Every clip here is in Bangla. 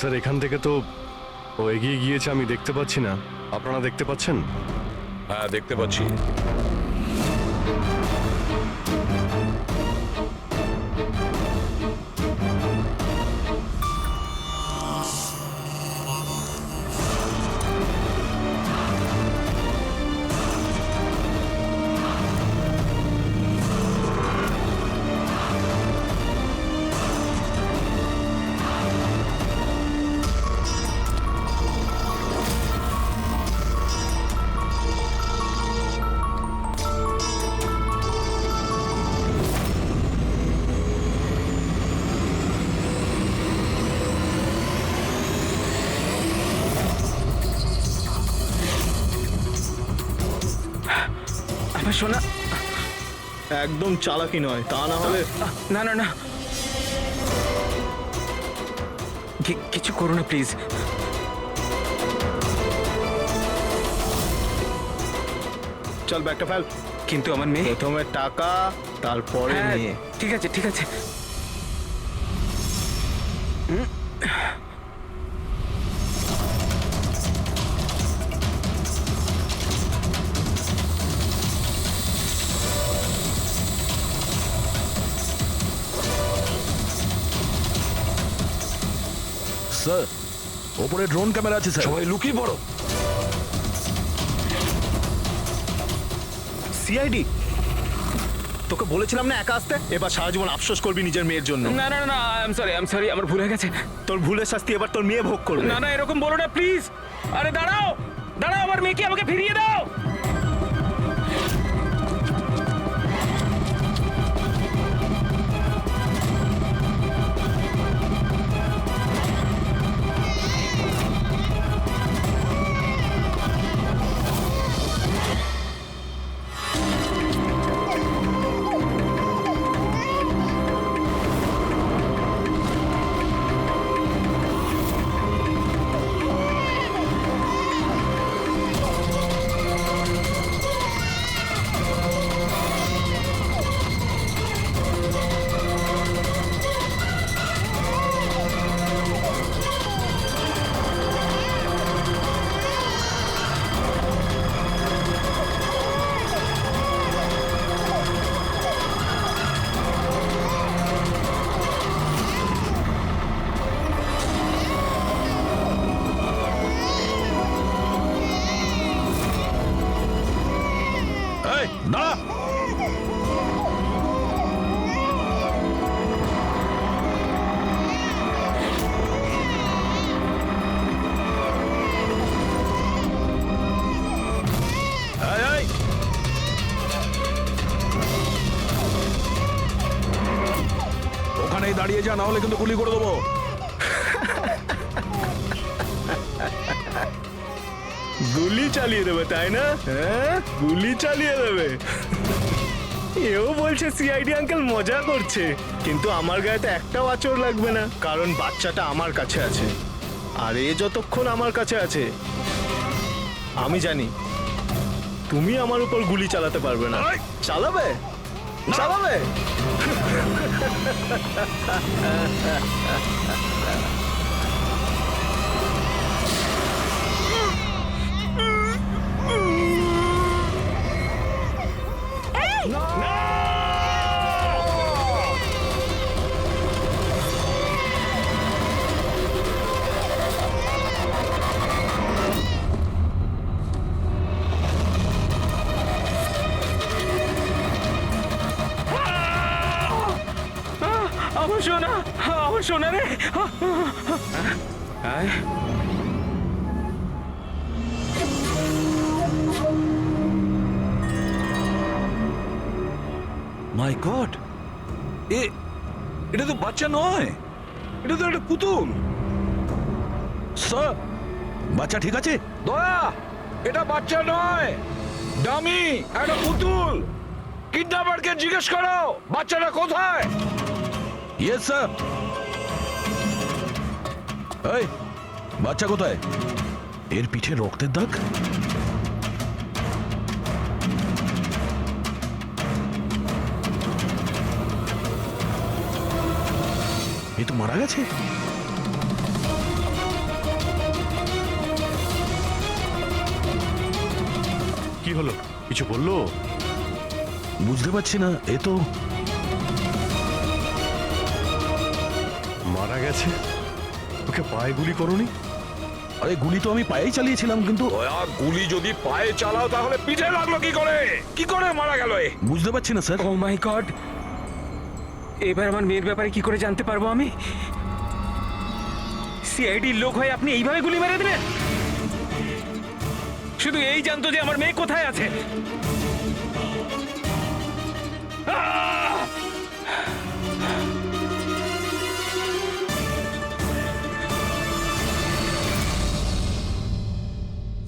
স্যার এখান থেকে তো ও এগিয়ে গিয়েছে, আমি দেখতে পাচ্ছি না। আপনারা দেখতে পাচ্ছেন? হ্যাঁ, দেখতে পাচ্ছি। আমার সোনা, একদম চালাকি নয়, তা না হলে না না না, কিছু করো না প্লিজ। চল ব্যাগটা ফেল। কিন্তু আমার মেয়ে। প্রথমে টাকা, তারপরে হ্যাঁ, মেয়ে। ঠিক আছে ঠিক আছে। স্যার, ওপরে ড্রোন ক্যামেরা আছে স্যার। সবাই লুকিয়ে পড়ো। সিআইডি, তোকে বলেছিলাম না একা আসতে। এবার সারা জীবন আফসোস করবি নিজের মেয়ের জন্য। না না না, আই এম সরি, আমার ভুল হয়ে গেছে। তোর ভুলের শাস্তি এবার তোর মেয়ে ভোগ করবে। না না, এরকম বলো না প্লিজ। আরে দাঁড়াও দাঁড়াও, আমার মেয়েকে আমাকে ফিরিয়ে দাও। এই দাঁড়া। এই, এই। ওখানেই দাঁড়িয়ে যা, না হলে কিন্তু গুলি করে দেবো। গুলি চালিয়ে দেবে তাই না? হ্যাঁ, গুলি চালিয়ে দেবে। এও বলছে সিআইডি আঙ্কেল মজা করছে, কিন্তু আমার গায়ে তো একটাও আঁচড় লাগবে না, কারণ বাচ্চাটা আমার কাছে আছে। আর এ যতক্ষণ আমার কাছে আছে, আমি জানি তুমি আমার উপর গুলি চালাতে পারবে না। চালাবে চালাবে। আমার সোনা রে। মাই গড, এটা তো বাচ্চা নয়, এটা তো একটা পুতুল। স্যার, বাচ্চা ঠিক আছে? দয়া, এটা বাচ্চা নয়, ডামি, একটা পুতুল। কিডন্যাপারকে জিজ্ঞেস করো বাচ্চাটা কোথায়। Yes sir. এই, বাচ্চা কোথায়? এর পিঠে রক্তের দাগ। এ তো মারা গেছে। কি হলো? কিছু বললো? বুঝতে পারছি না, এ তো মারা গেছে? ওকে পায়ে গুলি করনি? আরে গুলি তো আমি পায়েই চালিয়েছিলাম, কিন্তু গুলি যদি পায়ে চালাও তাহলে পিঠে লাগলো কি করে? কি করে মারা গেল? বুঝতে পারছি না স্যার। ও মাই গড, এবার আমার মেয়ের ব্যাপারে কি করে জানতে পারবো আমি? সিআইডির লোক হয়ে আপনি এইভাবে গুলি মেরে দিলেন? শুধু এই জানতো যে আমার মেয়ে কোথায় আছে। আহ!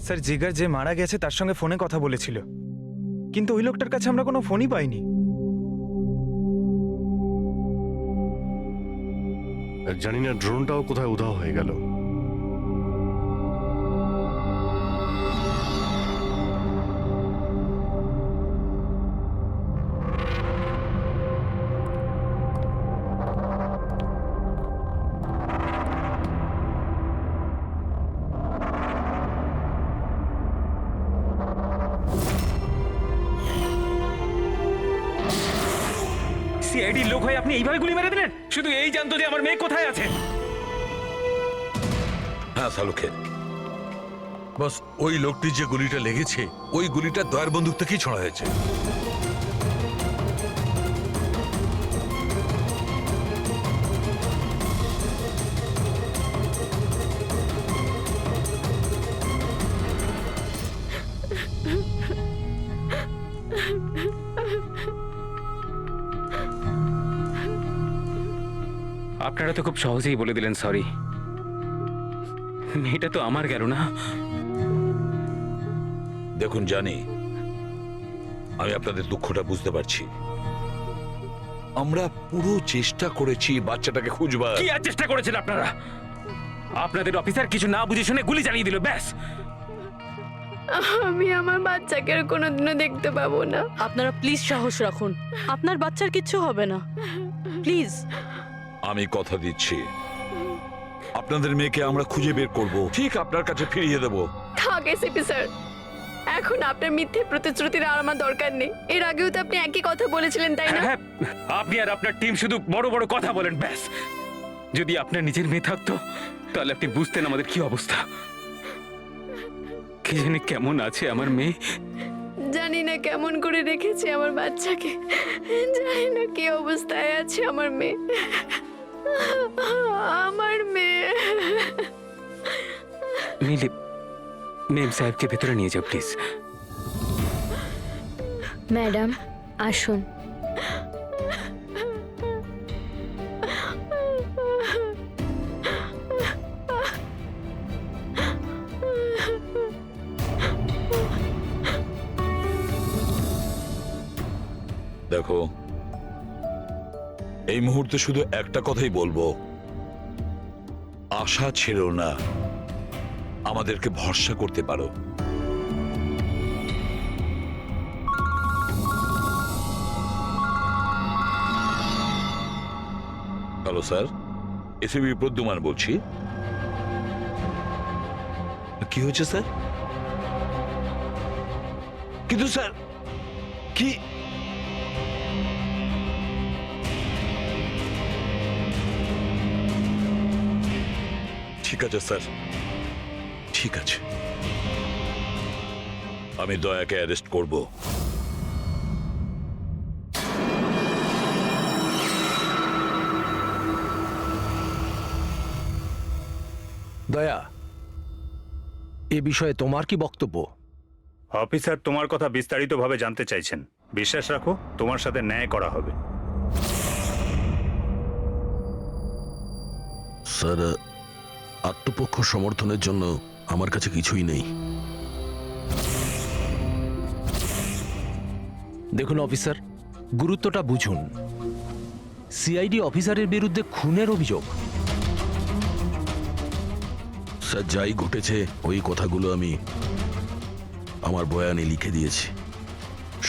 স্যার, জিগার যে মারা গেছে তার সঙ্গে ফোনে কথা বলেছিল, কিন্তু ওই লোকটার কাছে আমরা কোনো ফোনই পাইনি। জানি না ড্রোনটাও কোথায় উধাও হয়ে গেল। সিআইডির লোক হয়ে আপনি এইভাবে গুলি মেরে দিলেন? শুধু এই জানতো যে আমার মেয়ে কোথায় আছে। হ্যাঁ সালুকে, বস, ওই লোকটি যে গুলিটা লেগেছে ওই গুলিটা দয়ার বন্দুক থেকেই ছোড়া হয়েছে। আপনারা তো খুব সহজেই বলে দিলেন সরি। মেয়েটা তো আমার গেল না। দেখুন জানি, আমি আপনাদের দুঃখটা বুঝতে পারছি। আমরা পুরো চেষ্টা করেছি বাচ্চাটাকে খুঁজবার। কি আর চেষ্টা করেছেন আপনারা? আপনাদের অফিসার কিছু না বুঝে শুনে গুলি চালিয়ে দিল, ব্যাস। আমি আমার বাচ্চাকে আর কোনোদিনও দেখতে পাবো না। আপনারা প্লিজ সাহস রাখুন, আপনার বাচ্চার কিচ্ছু হবে না, প্লিজ। আমি কথা দিচ্ছি, আপনাদের মেয়েকে আমরা খুঁজে বের করব, ঠিক আপনার কাছে ফিরিয়ে দেব। থাক এসিপি স্যার, এখন আপনার মিথ্যে প্রতিশ্রুতির আর আমার দরকার নেই। এর আগেও তো আপনি একই কথা বলেছিলেন, তাই না? হ্যাঁ, আপনি আর আপনার টিম শুধু বড় বড় কথা বলেন, ব্যাস। যদি আপনার নিজের মেয়ে থাকতো তাহলে আপনি বুঝতেন আমাদের কি অবস্থা। কি জানি কেমন আছে আমার মেয়ে। জানি না কেমন করে রেখেছি আমার বাচ্চাকে, জানি না কি অবস্থায় আছে আমার মেয়ে। আমার মেয়ে। নীলি, মেম সাহেবকে ভেতরে নিয়ে যাও প্লিজ। ম্যাডাম আসুন। দেখো, এই মুহূর্তে শুধু একটা কথাই বলবো, আশা ছেড়ো না, আমাদেরকে ভরসা করতে পারো। হ্যালো স্যার, এসিবি প্রদ্যুমান বলছি। কি হয়েছে স্যার? কিন্তু স্যার কি? ঠিক আছে স্যার, ঠিক আছে, আমি দয়াকে অ্যারেস্ট করব। দয়া, এ বিষয়ে তোমার কি বক্তব্য? অফিসার তোমার কথা বিস্তারিতভাবে জানতে চাইছেন। বিশ্বাস রাখো, তোমার সাথে ন্যায় করা হবে। স্যার, আত্মপক্ষ সমর্থনের জন্য আমার কাছে কিছুই নেই। দেখুন অফিসার, গুরুত্বটা বুঝুন। সিআইডি অফিসারের বিরুদ্ধে খুনের অভিযোগ। স্যার, যাই ঘটেছে ওই কথাগুলো আমি আমার বয়ানে লিখে দিয়েছি।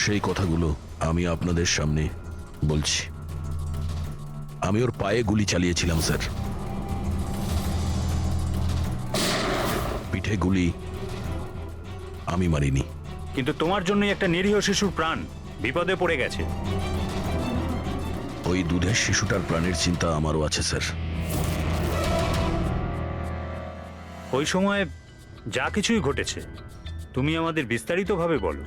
সেই কথাগুলো আমি আপনাদের সামনে বলছি। আমি ওর পায়ে গুলি চালিয়েছিলাম স্যার, পিঠে গুলি আমি মারিনি। কিন্তু তোমার জন্যই একটা নিরীহ শিশুর প্রাণ বিপদে পড়ে গেছে। ওই দুধের শিশুটার প্রাণের চিন্তা আমারও আছে স্যার। ওই সময় যা কিছুই ঘটেছে তুমি আমাদের বিস্তারিতভাবে বলো।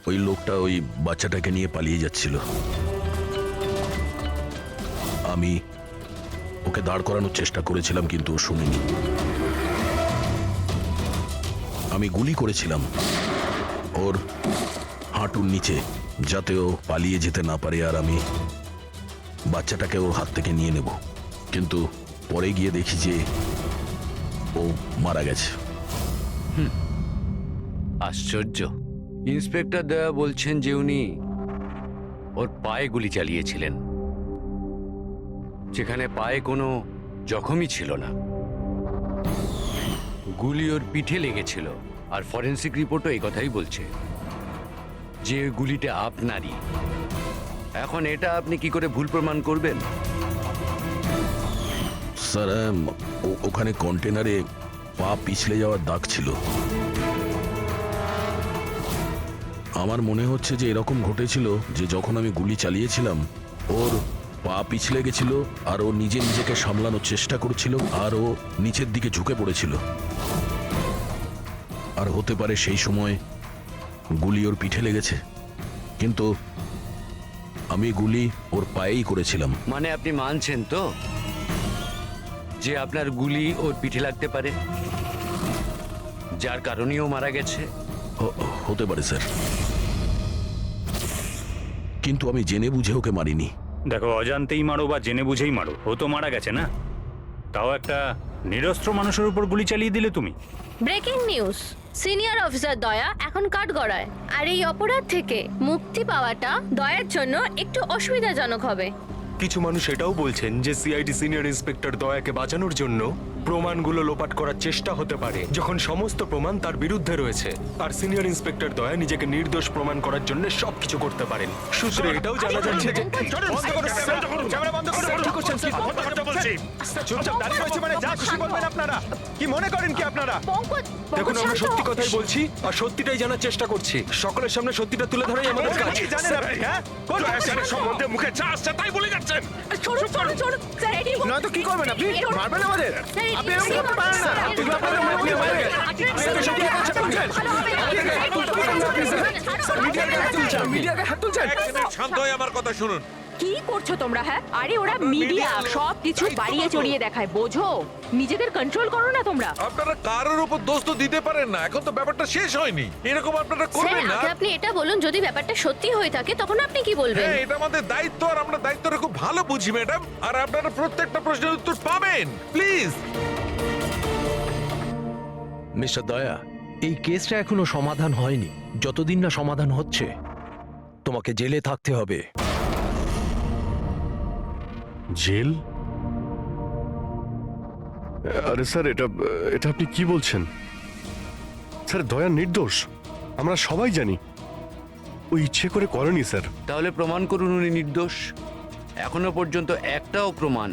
ওই লোকটা ওই বাচ্চাটাকে নিয়ে পালিয়ে যাচ্ছিল। আমি ওকে দাঁড় করানোর চেষ্টা করেছিলাম কিন্তু ও শুনেনি। আমি গুলি করেছিলাম ওর হাঁটুর নিচে যাতে ও পালিয়ে যেতে না পারে, আর আমি বাচ্চাটাকে ওর হাত থেকে নিয়ে নেব। কিন্তু পরে গিয়ে দেখি যে ও মারা গেছে। আশ্চর্য। ইন্সপেক্টর দয়া বলছেন যে উনি ওর পায়ে গুলি চালিয়েছিলেন, যেখানে পায়ে কোনো জখমই ছিল না। গুলি ওর পিঠে লেগেছিল, আর ফরেন্সিক রিপোর্টও এই কথাই বলছে যে ওই গুলিটা আপনারই। এখন এটা আপনি কি করে ভুল প্রমাণ করবেন? স্যার, ওখানে কন্টেনারে পা পিছলে যাওয়ার দাগ ছিল। আমার মনে হচ্ছে যে এরকম ঘটেছিল যে যখন আমি গুলি চালিয়েছিলাম ওর পা পিছলে গেছিল, আর ও নিজেকে সামলানোর চেষ্টা করছিল, আর ও নিচের দিকে ঝুঁকে পড়েছিল। আর হতে পারে সেই সময় গুলি ওর পিঠে লেগেছে, কিন্তু আমি গুলি ওর পায়েই করেছিলাম। মানে আপনি মানছেন তো যে আপনার গুলি ওর পিঠে লাগতে পারে, যার কারণেও মারা গেছে? হতে পারে স্যার, কিন্তু আমি জেনে বুঝে ওকে মারিনি। দেখো, অজান্তেই মারো বা জেনে বুঝেই মারো, ও তো মারা গেছে না? তাও একটা নিরস্ত্র মানুষের উপর গুলি চালিয়ে দিলে তুমি। ব্রেকিং নিউজ, সিনিয়র অফিসার দয়া এখন কাঠগড়ায়। আর এই অপরাধ থেকে মুক্তি পাওয়াটা দয়ার জন্য একটু অসুবিধাজনক হবে। কিছু মানুষ এটাও বলছেন যে সিআইডি সিনিয়র ইন্সপেক্টর দয়াকে বাঁচানোর জন্য প্রমাণগুলো লোপাট করার চেষ্টা হতে পারে, যখন সমস্ত প্রমাণ তার বিরুদ্ধে রয়েছে। আর সিনিয়র ইন্সপেক্টর দয়া নিজেকে নির্দোষ প্রমাণ করার জন্য সবকিছু করতে পারেন। সূত্রে এটাও জানা যাচ্ছে যে কি মনে করেন কি আপনারা? দেখুন, আমরা সত্যি কথাই বলছি আর সত্যিটাই জানার চেষ্টা করছি। সকলের সামনে সত্যিটা তুলে ধরাই আমাদের কাজ। সম্বন্ধে মুখে চা আসছে তাই বলে যাচ্ছেন। নয়তো কি করবেন আপনি? মারবেন আমাদের? আপনি এরকম করতে পারেন না। আপনি আপনাদের মুখ নিয়ে বাইরে গেলেন। মিডিয়াকে হাত তুলছেন। শান্ত হয়ে আমার কথা শুনুন। কি করছো তোমরা? হ্যাঁ, আরে ওরা মিডিয়া, সব কিছু বাড়িয়ে চড়িয়ে দেখায়, বোঝো? নিজেদের কন্ট্রোল করো না তোমরা। আপনারা কারোর উপর দোষ তো দিতে পারেন না, এখন তো ব্যাপারটা শেষ হয়নি। এরকম আপনারা করবেন না। আগে আপনি এটা বলুন, যদি ব্যাপারটা সত্যি হয়ে থাকে তখন আপনি কি বলবেন? হ্যাঁ, এটা আমাদের দায়িত্ব, আর আমরা দায়িত্বটা খুব ভালো বুঝি ম্যাডাম। আর আপনারা প্রত্যেকটা প্রশ্নের উত্তর পাবেন, প্লিজ। মিস্টার দয়া, এই কেসটা এখনো সমাধান হয়নি। যতদিন না সমাধান হচ্ছে তোমাকে জেলে থাকতে হবে। জেল? আরে স্যার, এটা আপনি কি বলছেন? স্যার, দয়া নির্দোষ, আমরা সবাই জানি। ও ইচ্ছে করে করেনি স্যার। তাহলে প্রমাণ করুন উনি নির্দোষ। এখনো পর্যন্ত একটাও প্রমাণ,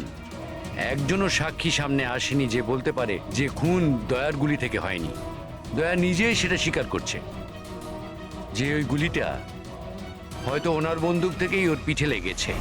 একজনও সাক্ষী সামনে আসেনি যে বলতে পারে যে খুন দয়ার গুলি থেকে হয়নি। দয়া নিজেই সেটা স্বীকার করছে যে ওই গুলিটা হয়তো ওনার বন্দুক থেকেই ওর পিঠে লেগেছে।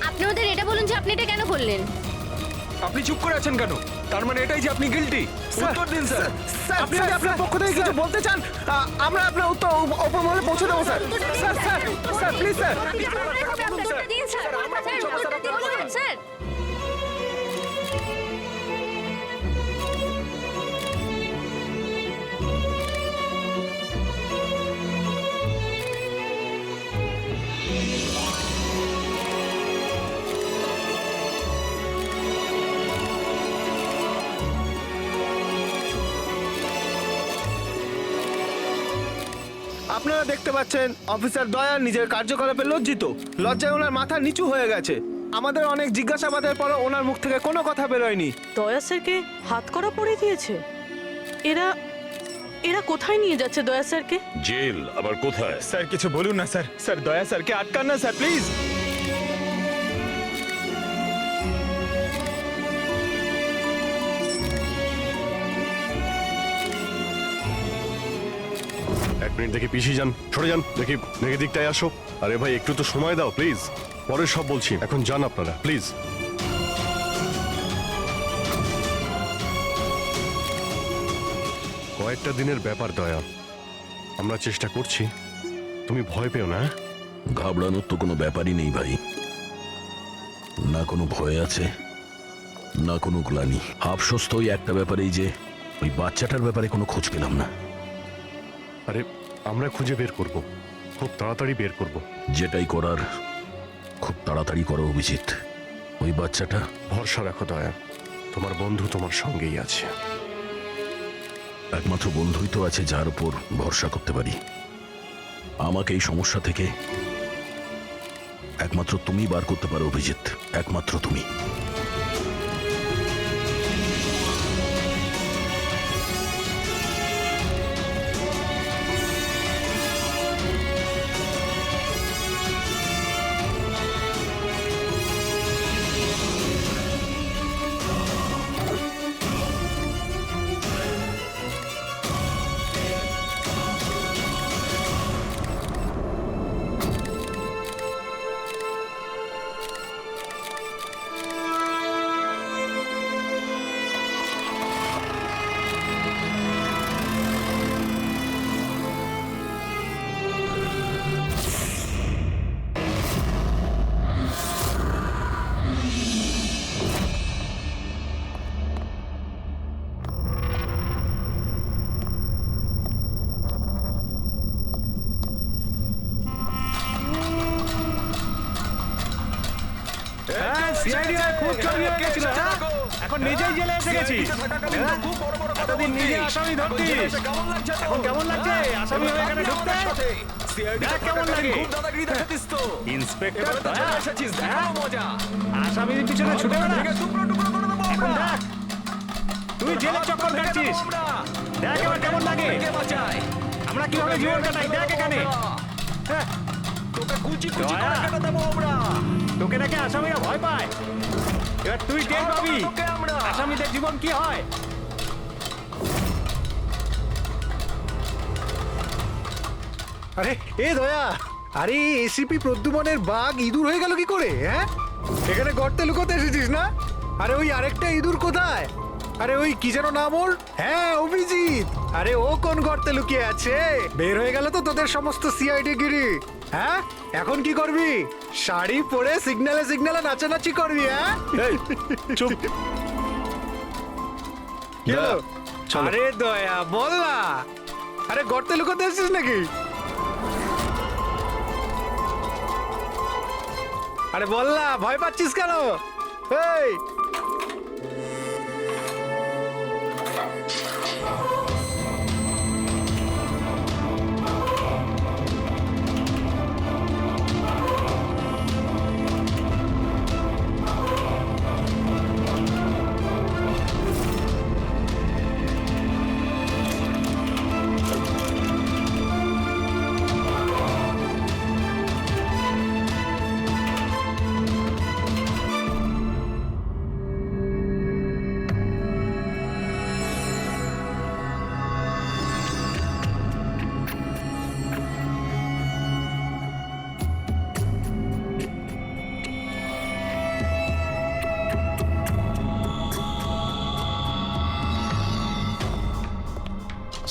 আপনি ওদের এটা বলুন যে আপনি এটা কেন করলেন? আপনি চুপ করে আছেন কেন? তার মানে এটাই যে আপনি গিল্টি। উত্তর দিন স্যার। আপনি যদি আপনার পক্ষ থেকে কিছু বলতে চান, আমরা আপনার উত্তর ওপর মহলে পৌঁছে দেবো sir. Sir sir sir please sir. Sir আপনারা দেখতে পাচ্ছেন অফিসার দয়া নিজের কার্যকলাপে লজ্জিত। লজ্জায় ওনার মাথা নিচু হয়ে গেছে। আমাদের অনেক জিজ্ঞাসাবাদের পরও ওনার মুখ থেকে কোনো কথা বেরোয়নি। দয়া স্যারকে হাত করা পড়ে দিয়েছে। এরা এরা কোথায় নিয়ে যাচ্ছে দয়া স্যারকে? জেল আবার কোথায়? স্যার কিছু বলুন না স্যার। স্যার দয়া স্যারকে আটকান না স্যার প্লিজ। এক মিনিট দেখি পিছিয়ে যান, সরে যান, দেখি দেখি দিকটায় আসো। আরে ভাই একটু তো সময় দাও প্লিজ, পরে সব বলছি, এখন যান আপনারা প্লিজ। কয়েকটা দিনের ব্যাপার দয়া, আমরা চেষ্টা করছি, তুমি ভয় পেও না। ঘাবড়ানোর তো কোনো ব্যাপারই নেই ভাই। না কোনো ভয় আছে, না কোনো গ্লানি। আফসোস তো ওই একটা ব্যাপারেই যে ওই বাচ্চাটার ব্যাপারে কোনো খোঁজ পেলাম না। আরে আমরা খুঁজে বের করব, খুব তাড়াতাড়ি বের করব। যেটাই করার খুব তাড়াতাড়ি করো অভিজিৎ। ওই বাচ্চাটা ভরসা রাখো দয়া, তোমার বন্ধু তোমার সঙ্গেই আছে। একমাত্র বন্ধুই তো আছে যার উপর ভরসা করতে পারি। আমাকে এই সমস্যা থেকে একমাত্র তুমি বার করতে পারো অভিজিৎ, একমাত্র তুমি। খুব চড়িয়ে গেছিল, এখন নিজেই জেলে এসে গেছি। এতদিন নিজে আসামি ধরতিস, এখন কেমন লাগছে আসামি হয়ে এখানে ঢুকতে? দেখ কেমন লাগে। ইন্সপেক্টর আসামির পিছনে ছুটে বেড়া। এখন দেখ তুই জেলে চক্কর কাটছিস, দেখ এবার কেমন লাগে। আমরা কিভাবে জীবন কাটাই দেখ এখানে। তোকে নাকি আসামিরা ভয় পায়, এবার তুই টের পাবি আসামিদের জীবন কি হয়। আরে এ দয়া, আরে এসিপি প্রদ্যুমনের বাঘ ইঁদুর হয়ে গেল কি করে? হ্যাঁ এখানে গর্তে লুকোতে এসেছিস না? আরে ওই আরেকটা ইঁদুর কোথায়? আরে ওই কি যেন নাম ওর? হ্যাঁ অভিজিৎ। আরে ও কোন গর্তে লুকিয়ে আছে? বের হয়ে গেল তো তোদের সমস্ত সিআইডি গিরি। হ্যাঁ এখন কি করবি? শাড়ি পরে সিগন্যালে সিগন্যালে নাচানাচি করবি? হ্যাঁ চুপ। আরে দয়া বল না, আরে গর্তে লুকোতে এসেছিস নাকি? আরে বল না, ভয় পাচ্ছিস কেন? এই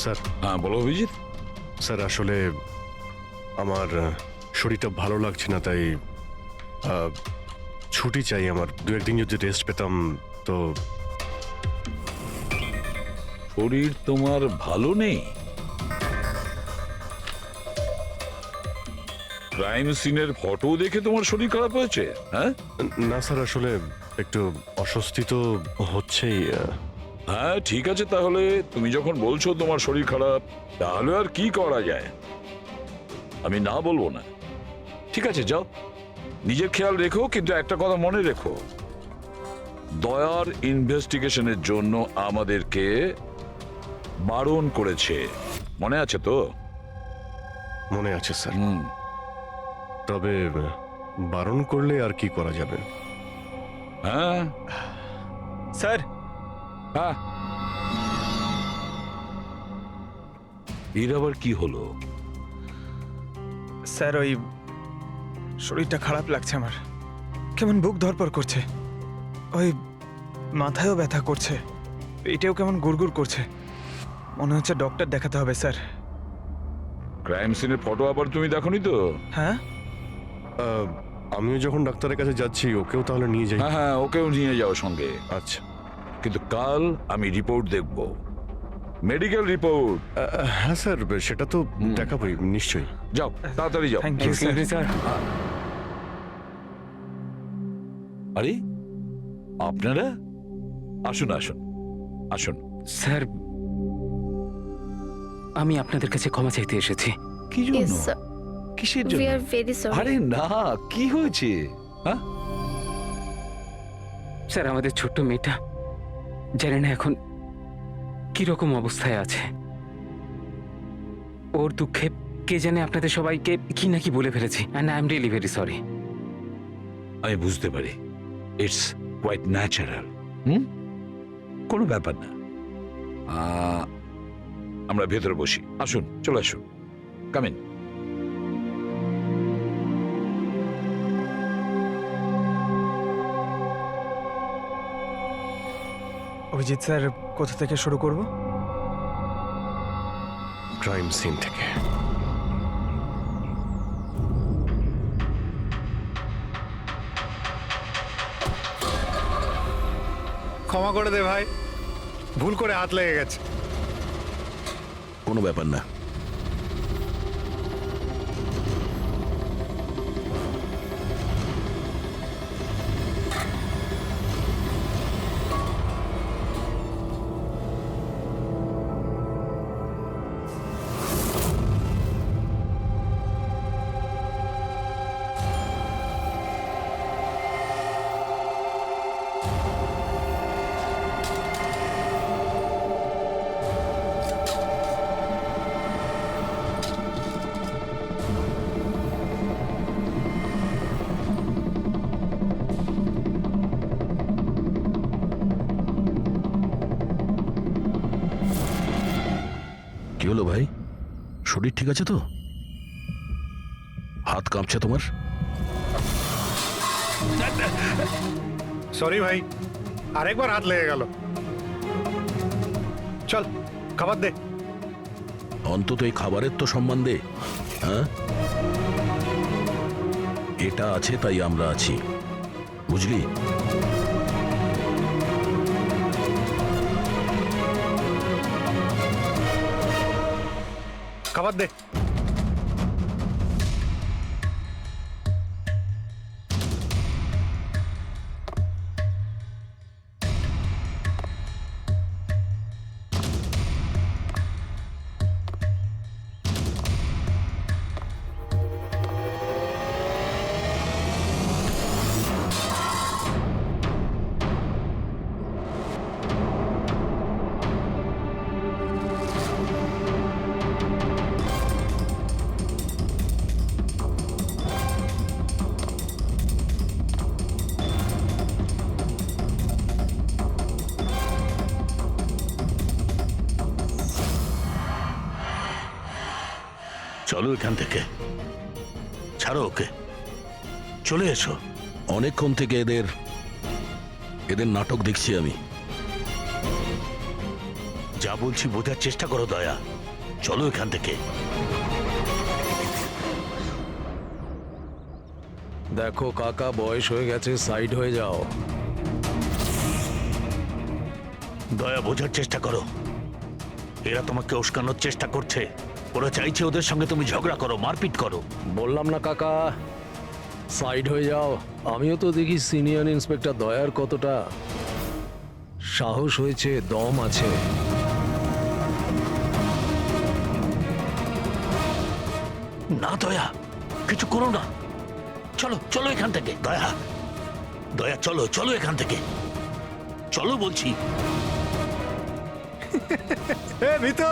স্যার হ্যাঁ বলো অভিজিৎ। স্যার আসলে আমার শরীরটা ভালো লাগছে না, তাই ছুটি চাই আমার। 2-1 দিন যদি রেস্ট পেতাম তো। শরীর তোমার ভালো নেই? ক্রাইম সিনের ফটো দেখে তোমার শরীর খারাপ হয়েছে? হ্যাঁ না স্যার, আসলে একটু অস্বস্তি তো হচ্ছেই। হ্যাঁ ঠিক আছে, তাহলে তুমি যখন বলছো তোমার শরীর খারাপ, তাহলে আর কি করা যায়? আমি না বলবো না। ঠিক আছে যাও, নিজের খেয়াল রেখো, কিন্তু একটা কথা মনে রেখো, দয়ার ইনভেস্টিগেশনের জন্য আমাদেরকে বারণ করেছে, মনে আছে তো? মনে আছে স্যার। তবে বারণ করলে আর কি করা যাবে? হ্যাঁ স্যার, হ্যাঁ, এর আবার কি হলো? স্যার ওই শরীরটা খারাপ লাগছে আমার, কেমন বুক ধড়ফড় করছে, ওই মাথায়ও ব্যথা করছে, পেটেও কেমন গুড়গুড় করছে, মনে হচ্ছে ডক্টর দেখাতে হবে স্যার। ক্রাইম সিনের ফটো আবার তুমি দেখোনি তো? হ্যাঁ, আমিও যখন ডাক্তারের কাছে যাচ্ছি, ওকেও তাহলে নিয়ে যাই। হ্যাঁ হ্যাঁ, ওকেও নিয়ে যাও সঙ্গে। আচ্ছা, কিন্তু কাল আমি রিপোর্ট দেখব, মেডিকেল রিপোর্ট। হ্যাঁ স্যার, সেটা তো দেখাবই নিশ্চয়ই। যাও তাড়াতাড়ি যাও। Thank you sir. আরে আপনারা আসুন আসুন আসুন। স্যার, আমি আপনাদের কাছে ক্ষমা চাইতে এসেছি। কি জন্য? কিসের জন্য? আরে না, কি হয়েছে? হ্যাঁ স্যার, আমাদের ছোট্ট মেয়েটা জানি না এখন কিরকম অবস্থায় আছে। ওর দুঃখে কে জানে আপনাদের সবাইকে কি না কি বলে ফেলেছি, and I am really very sorry. আমি বুঝতে পারি, ইটস কোয়াইট ন্যাচারাল। কোনো ব্যাপার না। আমরা ভেতরে বসি, আসুন, চলে আসুন, কামিন। অভিজিৎ স্যার, কোথা থেকে শুরু করব? ক্রাইম সিন থেকে। ক্ষমা করে দে ভাই, ভুল করে হাত লেগে গেছে। কোনো ব্যাপার না। কি হলো ভাই, শরীর ঠিক আছে তো? হাত কাঁপছে তোমার? সরি ভাই, আরেকবার হাত লেগে গেল। চল খাবার দে। অন্তত এই খাবারের তো সম্মান দে। হ্যাঁ, এটা আছে তাই আমরা আছি, বুঝলি? খাবার দে। চলো এখান থেকে, ছাড়ো ওকে, চলে এসো। অনেকক্ষণ থেকে এদের নাটক দেখছি আমি। যা বলছি বোঝার চেষ্টা করো দয়া, চলো এখান থেকে। দেখো কাকা, বয়স হয়ে গেছে, সাইড হয়ে যাও। দয়া, বোঝার চেষ্টা করো, এরা তোমাকে উস্কানোর চেষ্টা করছে। ওরা চাইছে ওদের সঙ্গে তুমি ঝগড়া করো, মারপিট করো। বললাম না কাকা, সাইড হয়ে যাও। আমিও তো দেখি সিনিয়র ইন্সপেক্টর দয়ার কতটা সাহস হয়েছে, দম আছে। না দয়া, কিছু করো না, চলো চলো এখান থেকে। দয়া, দয়া চলো চলো এখান থেকে, চলো বলছি। মিতু,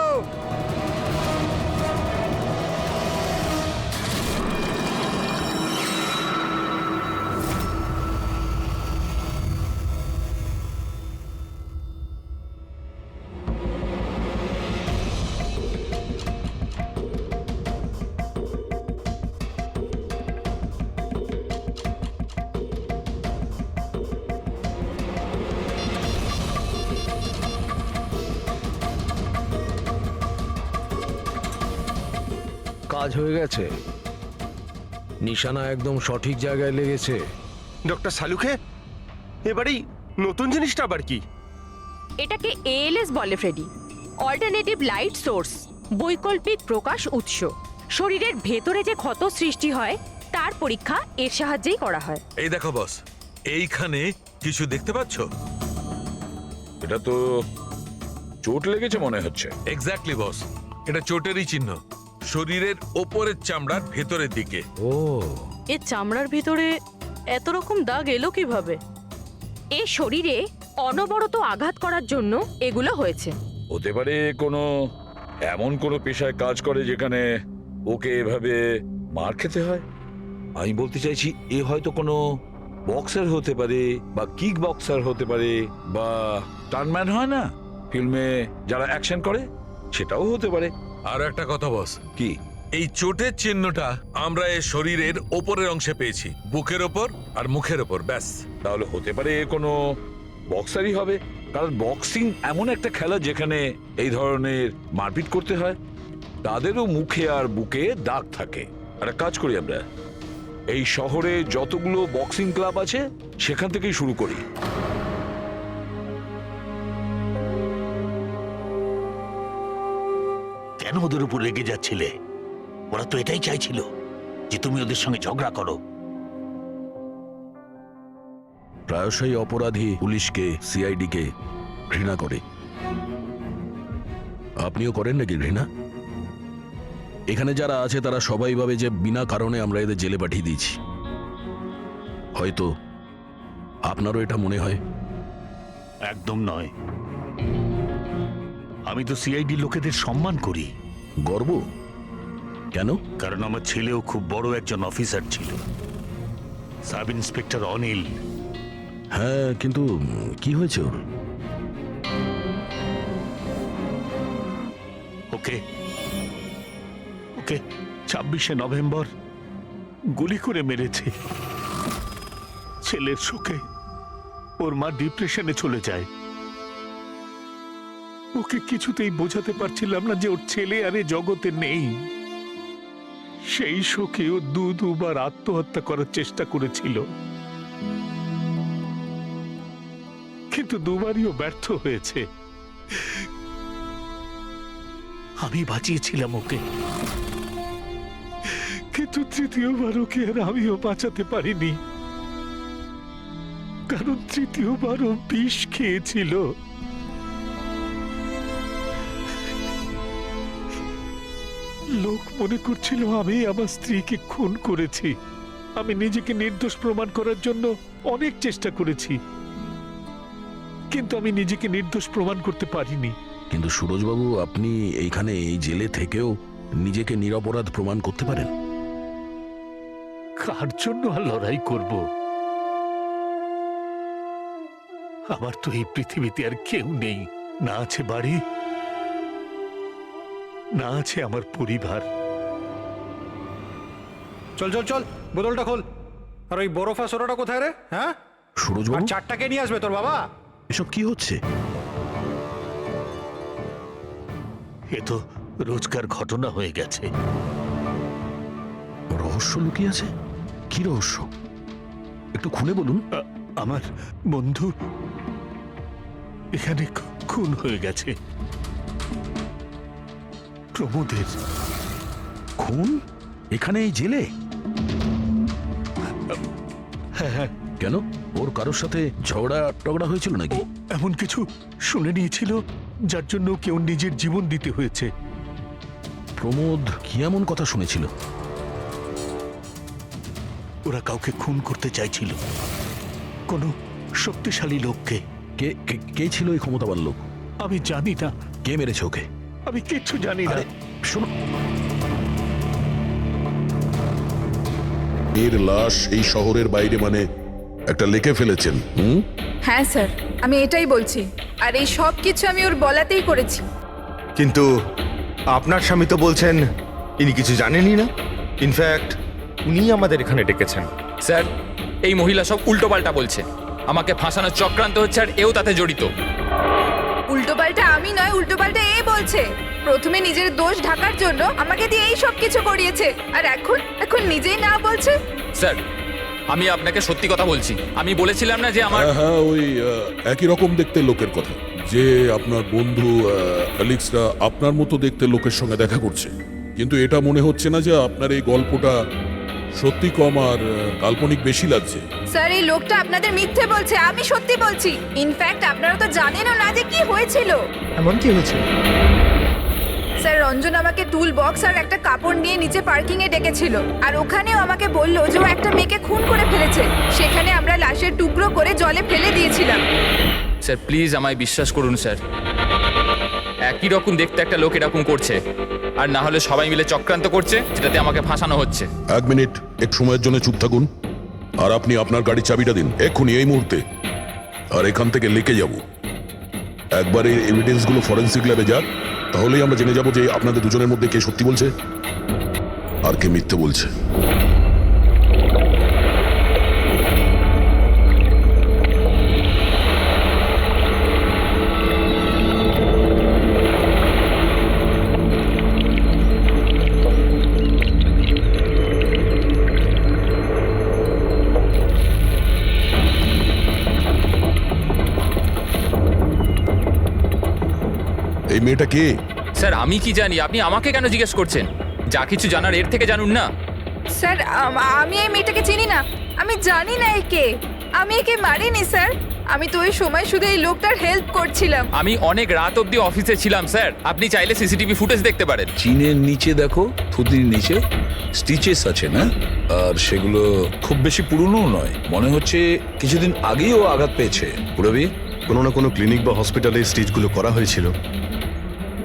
কাজ হয়ে গেছে, নিশানা একদম সঠিক জায়গায় লেগেছে। ডক্টর সালুখে, এবারেই নতুন জিনিসটা আবার কি? এটাকে এএলএস বলে ফ্রেডি, অল্টারনেটিভ লাইট সোর্স, বৈকল্পিক প্রকাশ উৎস। শরীরের ভেতরে যে ক্ষত সৃষ্টি হয় তার পরীক্ষা এর সাহায্যেই করা হয়। এই দেখো বস, এইখানে কিছু দেখতে পাচ্ছ? এটা তো চোট লেগেছে মনে হচ্ছে। এক্স্যাক্টলি বস, এটা চোটেরই চিহ্ন, শরীরের ওপরের চামড়ার ভেতরের দিকে। ও, এর চামড়ার ভিতরে এত রকম দাগ এলো কিভাবে? এ শরীরে অনবরত আঘাত করার জন্য এগুলো হয়েছে। হতে পারে কোনো এমন কোনো পেশায় কাজ করে যেখানে ওকে এভাবে মার খেতে হয়। আমি বলতে চাইছি এ হয়তো কোনো বক্সার হতে পারে, বা কিক বক্সার হতে পারে, বা টার্নম্যান হয় না ফিল্মে যারা অ্যাকশন করে, সেটাও হতে পারে। আর একটা কথা বস, কি? এই চোটের চিহ্নটা আমরা এর শরীরের ওপরের অংশে পেয়েছি, বুকের ওপর আর মুখের ওপর, ব্যাস। তাহলে হতে পারে এ কোনো বক্সারই হবে, কারণ বক্সিং এমন একটা খেলা যেখানে এই ধরনের মারপিট করতে হয়। তাদেরও মুখে আর বুকে দাগ থাকে। একটা কাজ করি আমরা, এই শহরে যতগুলো বক্সিং ক্লাব আছে সেখান থেকেই শুরু করি। কেন ওদের উপর রেগে যাচ্ছিলে? ওরা তো এটাই চাইছিল যে তুমি ওদের সঙ্গে ঝগড়া করো। প্রায়শই অপরাধী পুলিশকে, সিআইডি কে ঘৃণা করে। আপনিও করেন নাকি ঘৃণা? এখানে যারা আছে তারা সবাই ভাবে যে বিনা কারণে আমরা এদের জেলে পাঠিয়ে দিয়েছি। হয়তো আপনারও এটা মনে হয়। একদম নয়, আমি তো সিআইডি লোকেদের সম্মান করি। গর্ব কেন? কারণ আমার ছেলেও খুব বড় একজন অফিসার ছিল, সাব ইন্সপেক্টর অনিল। হ্যাঁ, কিন্তু কি হয়েছে ওর? ওকে ওকে 26শে নভেম্বর গুলি করে মেরেছে। ছেলের শোকে ওর মা ডিপ্রেশনে চলে যায়। ওকে কিছুতেই বোঝাতে পারছিলাম না যে ওর ছেলে আর এ জগতে নেই। সেই শোকে ও দুবার আত্মহত্যা করার চেষ্টা করেছিল, কিন্তু দুবারই ও ব্যর্থ হয়েছে। আমি বাঁচিয়েছিলাম ওকে, কিন্তু তৃতীয়বার ওকে আর আমিও বাঁচাতে পারিনি, কারণ তৃতীয়বার ও বিষ খেয়েছিল। লোক মনে করছিল আমি আমার স্ত্রীকে খুন করেছি। আমি নিজেকে নির্দোষ প্রমাণ করার জন্য অনেক চেষ্টা করেছি, কিন্তু আমি নিজেকে নির্দোষ প্রমাণ করতে পারিনি। কিন্তু সুরজবাবু, আপনি এইখানে এই জেলে থেকেও নিজেকে নিরপরাধ প্রমাণ করতে পারেন। কার জন্য আর লড়াই করব? আমার তো এই পৃথিবীতে আর কেউ নেই, না আছে বাড়ি, না আছে আমার পরিবার। চল চল চল, বোতলটা খোল। আর ওই বরফ আর সোডাটা কোথায় রে? হ্যাঁ, সুরজবাবু, চারটাকে নিয়ে আসবে তোর বাবা। এসব কি হচ্ছে? এ তো রোজকার ঘটনা হয়ে গেছে। রহস্য লুকিয়ে আছে? কি রহস্য একটু খুলে বলুন। আমার বন্ধু এখানে খুন হয়ে গেছে। প্রমোদের খুন এখানে এই জেলে? হ্যাঁ হ্যাঁ। কেন, ওর কারোর সাথে ঝগড়া টগড়া হয়েছিল নাকি? এমন কিছু শুনে নিয়েছিল যার জন্য কেউ নিজের জীবন দিতে হয়েছে। প্রমোদ কি এমন কথা শুনেছিল? ওরা কাউকে খুন করতে চাইছিল, কোনো শক্তিশালী লোককে। কে কে ছিল এই ক্ষমতাবান লোক? আমি জানি না। কে মেরেছে ওকে? আমি কিচ্ছু জানি না। শোনো, এর লাশ এই শহরের বাইরে মানে একটা লেকে ফেলেছেন। হ্যাঁ স্যার, আমি এটাই বলছি। আর এই সব কিছু আমি ওর বলাতেই করেছি। কিন্তু আপনার স্বামী তো বলছেন ইনি কিছু জানেনই না। ইনফ্যাক্ট উনি আমাদের এখানে ডেকেছেন। স্যার, এই মহিলা সব উল্টোপাল্টা বলছে। আমাকে ফাঁসানোর চক্রান্ত হচ্ছে আর এও তাতে জড়িত। উল্টোপাল্টা আমি নয়, উল্টোপাল্টা এ বলছে। প্রথমে নিজের দোষ ঢাকার জন্য আমাকে দিয়ে এই সব কিছু করিয়েছে, আর এখন নিজেই না বলছে। স্যার, আমি আপনাকে সত্যি কথা বলছি। আমি বলেছিলাম না যে আমার হ্যাঁ, ওই একই রকম দেখতে লোকের কথা, যে আপনার বন্ধু অ্যালেক্সরা আপনার মতো দেখতে লোকের সঙ্গে দেখা করছে। কিন্তু এটা মনে হচ্ছে না যে আপনার এই গল্পটা সত্যি কম আর কাল্পনিক বেশি লাগছে। স্যার, এই লোকটা আপনাদের মিথ্যে বলছে, আমি সত্যি বলছি। ইনফ্যাক্ট আপনারা তো জানেনও না যে কি হয়েছিল। এমন কি হয়েছিল? স্যার, রঞ্জন আমাকে টুল বক্স আর একটা কাপড় নিয়ে নিচে পার্কিং এ ডেকেছিল, আর ওখানেও আমাকে বললো যে ও একটা মেয়েকে খুন করে ফেলেছে। সেখানে আমরা লাশের টুকরো করে জলে ফেলে দিয়েছিলাম। স্যার প্লিজ আমায় বিশ্বাস করুন স্যার। একই রকম দেখতে একটা লোক এরকম করছে, আর না হলে সবাই মিলে চক্রান্ত করছে যেটাতে আমাকে ফাঁসানো হচ্ছে। এক মিনিট, এক সময়ের জন্য চুপ থাকুন। আর আপনি আপনার গাড়ির চাবিটা দিন এক্ষুনি, এই মুহূর্তে। আর এখান থেকে লিখে যাব। একবার এই এভিডেন্সগুলো ফরেন্সিক ল্যাবে যাক, তাহলেই আমরা জেনে যাব যে আপনাদের দুজনের মধ্যে কে সত্যি বলছে আর কে মিথ্যে বলছে। এই মেয়েটা কে? স্যার আমি কি জানি, আপনি আমাকে কেন জিজ্ঞেস করছেন? যা কিছু জানার এর থেকে জানুন না। স্যার, আমি এই মেয়েটাকে চিনি না। আমি জানি না একে। আমি একে মারিনি স্যার। আমি তো ওই সময় শুধু এই লোকটার হেল্প করছিলাম। আমি অনেক রাত অবধি অফিসে ছিলাম স্যার। আপনি চাইলে সিসিটিভি ফুটেজ দেখতে পারেন। চিনের নিচে দেখো, থুতির নিচে স্টিচেস আছে না? আর সেগুলো খুব বেশি পুরনো নয়, মনে হচ্ছে কিছুদিন আগেই ও আঘাত পেয়েছে। পুরবি কোনো না কোনো ক্লিনিক বা হসপিটালে স্টিচগুলো করা হয়েছিল,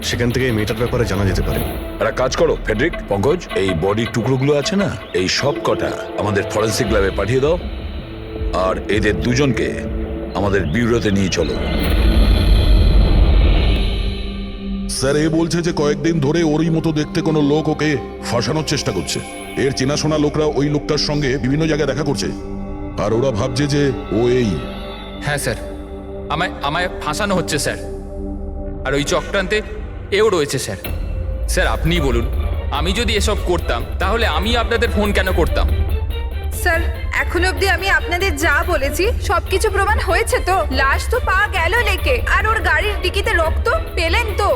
সেখান থেকে এই মেয়েটার ব্যাপারে জানা যেতে পারে। একটা কাজ করো ফেডরিক, পঙ্কজ, এই বডির টুকরোগুলো আছে না, এই সব কটা আমাদের ফরেন্সিক ল্যাবে পাঠিয়ে দাও। আর এদের দুজনকে আমাদের ব্যুরোতে নিয়ে চলো। স্যার, এ বলছে যে কয়েকদিন ধরে ওরই মতো দেখতে কোনো লোক ওকে ফাঁসানোর চেষ্টা করছে। এর চেনাশোনা লোকরা ওই লোকটার সঙ্গে বিভিন্ন জায়গায় দেখা করছে, আর ওরা ভাবছে যে ও এই। হ্যাঁ স্যার, আমায় ফাঁসানো হচ্ছে স্যার। আর ওই চক্রান্তে এও রয়েছে স্যার। স্যার আপনিই বলুন, আমি যদি এসব করতাম তাহলে আমি আপনাদের ফোন কেন করতাম? স্যার, এখন অবধি আমি আপনাদের যা বলেছি সবকিছু প্রমাণ হয়েছে তো। লাশ তো পাওয়া গেল লেকে, আর ওর গাড়ির ডিকিতে রক্ত পেলেন তো।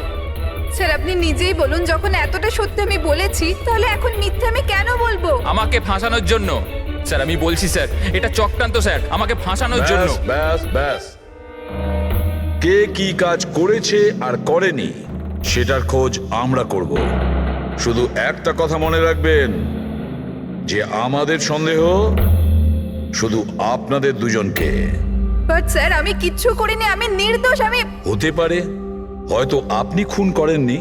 স্যার আপনি নিজেই বলুন, যখন এতটা সত্যি আমি বলেছি তাহলে এখন মিথ্যে আমি কেন বলবো? আমাকে ফাঁসানোর জন্য স্যার। আমি বলছি স্যার, এটা চক্রান্ত স্যার, আমাকে ফাঁসানোর জন্য। ব্যাস ব্যাস, কে কি কাজ করেছে আর করেনি সেটার খোঁজ আমরা করব। শুধু একটা কথা মনে রাখবেন, যে আমাদের সন্দেহ শুধু আপনাদের দুজনকে। বাট স্যার আমি কিচ্ছু করিনি, আমি নির্দোষ। আমি হতে পারে হয়তো আপনি খুন করেননি,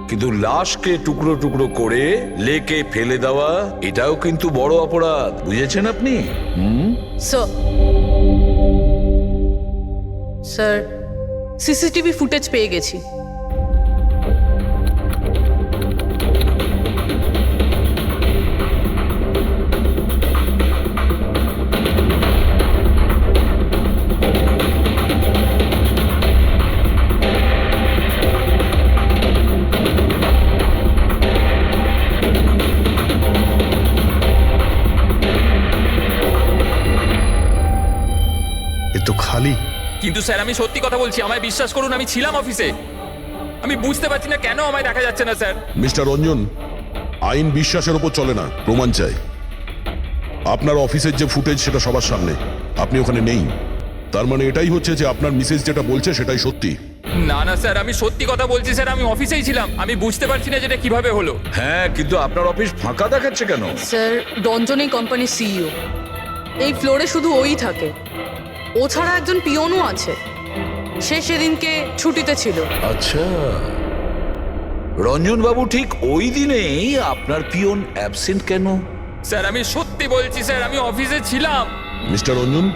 কিন্তু লাশকে টুকরো টুকরো করে লেকে ফেলে দেওয়া এটাও কিন্তু বড় অপরাধ, বুঝেছেন আপনি? স্যার, সিসিটিভি ফুটেজ পেয়ে গেছি। তো খালি। কিন্তু স্যার আমি সত্যি কথা বলছি, আমায় বিশ্বাস করুন, আমি ছিলাম অফিসে। আমি বুঝতে পারছি না কেন আমায় দেখা যাচ্ছে না স্যার। মিস্টার রঞ্জন, আইন বিশ্বাসের উপর চলে না, প্রমাণ চাই। আপনার অফিসের যে ফুটেজ সেটা সবার সামনে, আপনি ওখানে নেই, তার মানে এটাই হচ্ছে যে আপনার মিসেস যেটা বলছে সেটাই সত্যি। না না স্যার, আমি সত্যি কথা বলছি স্যার, আমি অফিসেই ছিলাম। আমি বুঝতে পারছি না যেটা কিভাবে হলো। হ্যাঁ, কিন্তু আপনার অফিস ফাঁকা দেখাচ্ছে কেন? স্যার, রঞ্জন এই কোম্পানির সিইও। এই ফ্লোরে শুধু ওই থাকে। ও ছাড়া একজন পিয়নও আছে, সে সেদিনকে ছুটিতে ছিল। আচ্ছা, রঞ্জন বাবু ঠিক ওই দিনেই আপনার পিয়ন অ্যাবসেন্ট কেন? স্যার আমি সত্যি বলছি স্যার, আমি অফিসে ছিলাম। মিস্টার রঞ্জন,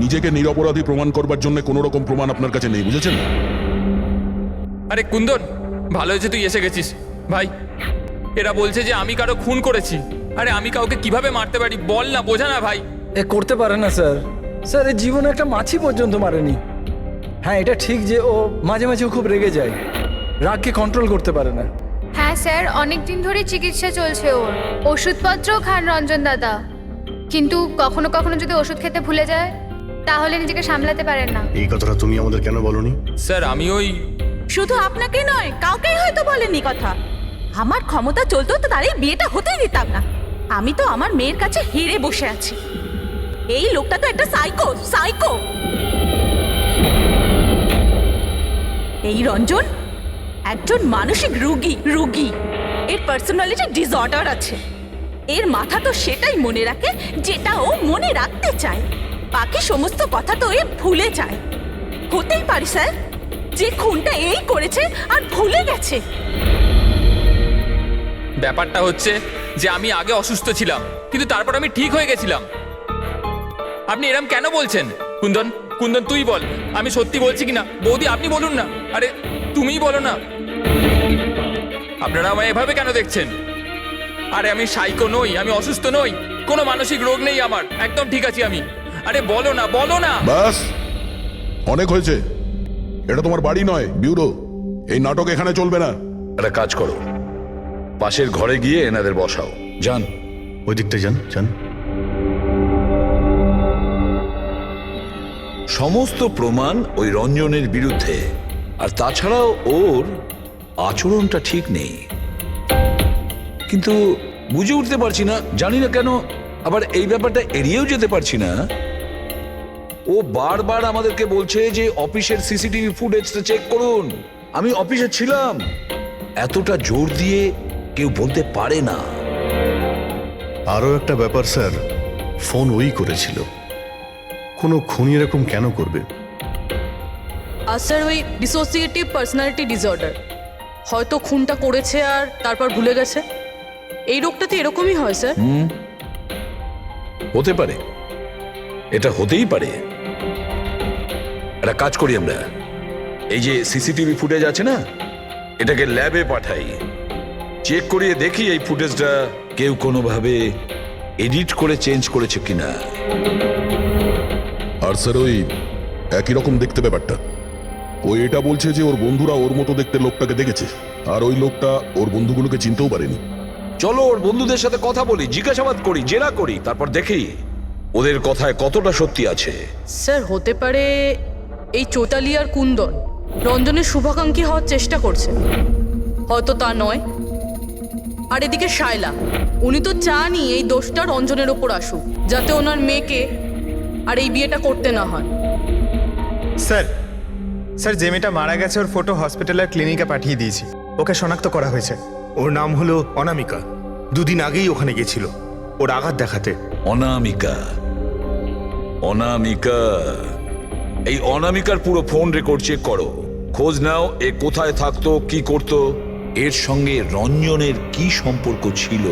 নিজেকে নিরপরাধী প্রমাণ করবার জন্য কোনো রকম প্রমাণ আপনার কাছে নেই, বুঝেছেন? আরে কুন্দন, ভালো হয়েছে তুই এসে গেছিস। ভাই, এরা বলছে যে আমি কারো খুন করেছি। আরে আমি কাউকে কিভাবে মারতে পারি বল না, বোঝা না ভাই। এ করতে পারে না স্যার। স্যার, এর জীবনে একটা মাছি পর্যন্ত মারেনি। হ্যাঁ, এটা ঠিক যে ও মাঝে মাঝে খুব রেগে যায়, রাগকে কন্ট্রোল করতে পারে না। হ্যাঁ স্যার, অনেক দিন ধরে চিকিৎসা চলছে ওর। ওষুধপত্রও খান রঞ্জন দাদা, কিন্তু কখনো কখনো যদি ওষুধ খেতে ভুলে যায় তাহলে নিজেকে সামলাতে পারেন না। এই কথাটা তুমি আমাদের কেন বলনি? স্যার আমি ওই শুধু আপনাকে নয়, কাউকেই হয়তো বলেনি কথা। আমার ক্ষমতা চলতো তো তার এই বিয়েটা হতেই দিতাম না। আমি তো আমার মেয়ের কাছে হেরে বসে আছি। এই লোকটা তো একটা সাইকো সাইকো। এই রঞ্জন একজন মানসিক রোগী। এর পার্সোনালিটি ডিসঅর্ডার আছে। এর মাথা তো সেটাই মনে রাখে যেটা ও মনে রাখতে চায়, বাকি সমস্ত কথা তো এ ভুলে যায়। হতেই পারে স্যার যে খুনটা এই করেছে আর ভুলে গেছে। ব্যাপারটা হচ্ছে যে আমি আগে অসুস্থ ছিলাম, কিন্তু তারপর আমি ঠিক হয়ে গেছিলাম। আপনি এরম কেন বলছেন? কুন্দন, কুন্দন তুই বল, আমি সত্যি বলছি কিনা। বৌদি আপনি বলুন না। আরে তুমিই বলো না। আপনারা আমায় এভাবে কেন দেখছেন? আরে আমি সাইকো নই, আমি অসুস্থ নই, কোনো মানসিক রোগ নেই আমার, একদম ঠিক আছি আমি। আরে বলো না, বলো না। বাস, অনেক হয়েছে। এটা তোমার বাড়ি নয়, ব্যুরো। এই নাটক এখানে চলবে না। একটা কাজ করো, পাশের ঘরে গিয়ে এনাদের বসাও। যান, ওই দিকটা যান। সমস্ত প্রমাণ ওই রঞ্জনের বিরুদ্ধে, আর তাছাড়াও ওর আচরণটা ঠিক নেই। কিন্তু বুঝে উঠতে পারছি না, জানি না কেন, আবার এই ব্যাপারটা এড়িয়েও যেতে পারছি না। ও বারবার আমাদেরকে বলছে যে অফিসের সিসিটিভি ফুটেজটা চেক করুন। আমি অফিসে ছিলাম, এতটা জোর দিয়ে কেউ বলতে পারে না। আরও একটা ব্যাপার স্যার, ফোন ওই করেছিল। কোনো খুনি এরকম কেন করবে? আর স্যার ওই ডিসোসিয়েটিভ পার্সোনালিটি ডিসঅর্ডার, হয়তো খুনটা করেছে আর তারপর ভুলে গেছে। এই রোগটাতে এরকমই হয় স্যার। হতে পারে, এটা হতেই পারে। একটা কাজ করি আমরা, এই যে সিসিটিভি ফুটেজ আছে না, এটাকে ল্যাবে পাঠাই, চেক করিয়ে দেখি এই ফুটেজটা কেউ কোনোভাবে এডিট করে চেঞ্জ করেছে কিনা। আর স্যার, ওই একই রকম দেখতে ব্যাপারটা। ও এটা বলছে যে ওর বন্ধুরা ওর মতো দেখতে লোকটাকে দেখেছে, আর ওই লোকটা ওর বন্ধুগুলোকে চিনতেও পারেনি। চলো ওর বন্ধুদের সাথে কথা বলি, জিজ্ঞাসাবাদ করি, জেরা করি, তারপর দেখি ওদের কথায় কতটা সত্যি আছে। স্যার হতে পারে এই চৈতালি আর কুন্দন রঞ্জনের শুভাকাঙ্ক্ষী হওয়ার চেষ্টা করছে, হয়তো তা নয়। আর এদিকে শায়লা, উনি তো চানই এই দোষটা রঞ্জনের ওপর আসুক, যাতে ওনার মেয়েকে আর এই বিয়েটা করতে না হয়। স্যার যে মেয়েটা মারা গেছে ওর ফটো হসপিটালের ক্লিনিকে পাঠিয়ে দিয়েছি। ওকে শনাক্ত করা হয়েছে। ওর নাম হলো অনামিকা। দুদিন আগেই ওখানে গেছিল ওর আঘাত দেখাতে। অনামিকা, অনামিকা, এই অনামিকার পুরো ফোন রেকর্ড চেক করো, খোঁজ নাও এ কোথায় থাকতো, কি করতো, এর সঙ্গে রঞ্জনের কি সম্পর্ক ছিল।